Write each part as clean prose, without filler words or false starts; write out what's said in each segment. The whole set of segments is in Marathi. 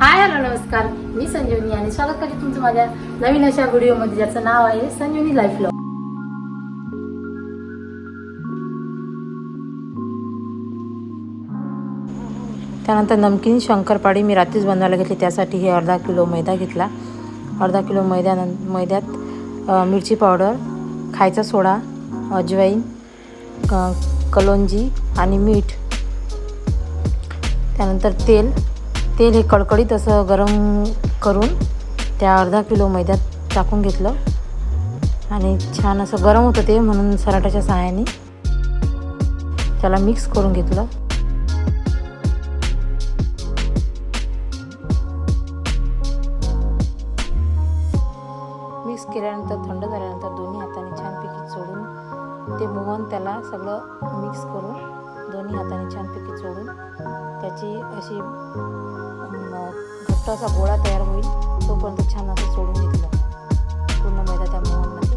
हाय हॅलो नमस्कार, मी संजीवनी आणि स्वागत करते तुमचं माझ्या नवीन अशा व्हिडिओमध्ये ज्याचं नाव आहे संजीवनी लाईफ व्लॉग. त्यानंतर नमकीन शंकरपाळी मी रात्रीच बनवायला घेतली. त्यासाठी हे अर्धा किलो मैदा घेतला. अर्धा किलो मैद्यात मिरची पावडर, खायचा सोडा, अजवाईन, कलोंजी आणि मीठ. त्यानंतर तेल हे कडकडीत असं गरम करून त्या अर्धा किलो मैद्यात टाकून घेतलं आणि छान असं गरम होतं ते, म्हणून सराट्याच्या सहाय्याने त्याला मिक्स करून घेतलं. मिक्स केल्यानंतर थंड झाल्यानंतर दोन्ही हाताने छानपैकी चोळून ते मोहन त्याला सगळं मिक्स करून दोन्ही हाताने छानपैकी चोळून त्याची अशी घट्ट असा गोळा तयार होईल तोपर्यंत छान असं चोळून घेतलं पूर्ण मैदा त्या मोहनमध्ये.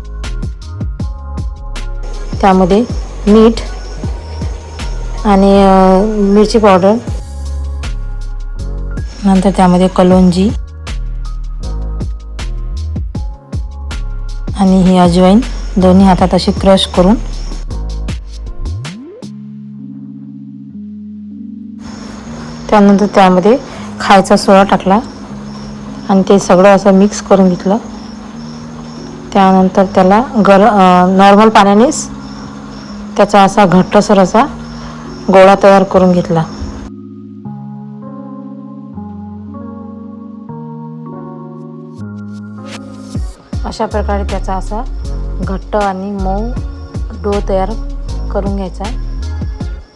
त्यामध्ये मीठ आणि मिरची पावडर, नंतर त्यामध्ये कलोंजी आणि ही अजवाईन दोन्ही हातात अशी क्रश करून त्यानंतर त्यामध्ये खायचा सोडा टाकला आणि ते सगळं असं मिक्स करून घेतलं. त्यानंतर त्याला नॉर्मल पाण्यानेच त्याचा असा घट्टसर असा गोळा तयार करून घेतला. अशा प्रकारे त्याचा असा घट्ट आणि मऊ डो तयार करून घ्यायचा.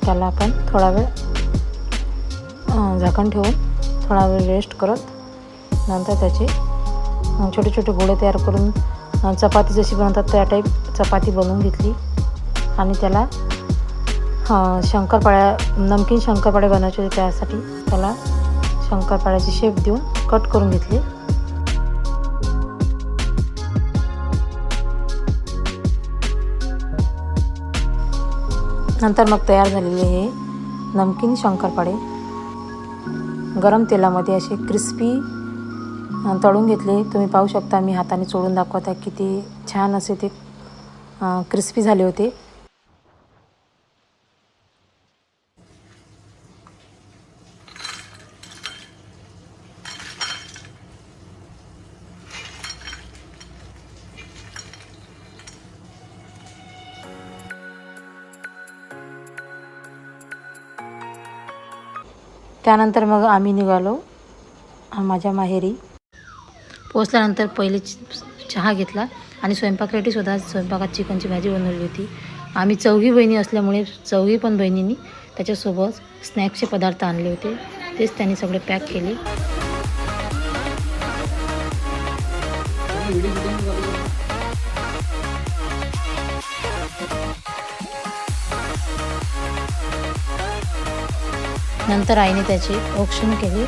त्याला आपण थोडा वेळ झाकण ठेवून थोडा वेळ रेस्ट करत नंतर त्याचे छोटे छोटे गोळे तयार करून चपाती जशी बनवतात त्या टाईप चपाती बनवून घेतली आणि त्याला नमकीन शंकरपाळे बनवायचे होते. त्यासाठी त्याला शंकरपाळ्याची शेप देऊन कट करून घेतली. नंतर मग तयार झालेले हे नमकीन शंकरपाळे गरम तेलामध्ये असे क्रिस्पी तळून घेतले. तुम्ही पाहू शकता, मी हाताने चोळून दाखवत आहे किती छान असे ते क्रिस्पी झाले होते. त्यानंतर मग आम्ही निघालो माझ्या माहेरी. पोचल्यानंतर पहिले चहा घेतला आणि स्वयंपाकासाठीसुद्धा स्वयंपाकात चिकनची भाजी बनवली होती. आम्ही चौघी बहिणी असल्यामुळे चौघी पण बहिणींनी त्याच्यासोबत स्नॅक्सचे पदार्थ आणले होते. तेच त्यांनी सगळे पॅक केले. नंतर आईने त्याचे औक्षण केले.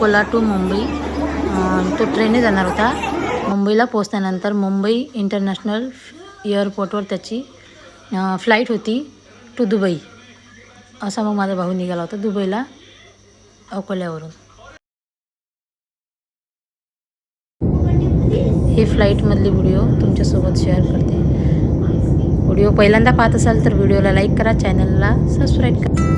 अकोला टू मुंबई तो ट्रेनने जाणार होता. मुंबईला पोहोचल्यानंतर मुंबई इंटरनॅशनल एअरपोर्टवर त्याची फ्लाईट होती टू दुबई. असा मग माझा भाऊ निघाला होता दुबईला अकोल्यावरून. हे फ्लाईटमधली व्हिडिओ तुमच्यासोबत शेअर करते. व्हिडिओ पहिल्यांदा पाहत असाल तर व्हिडिओला लाईक करा, चॅनलला सबस्क्राईब करा.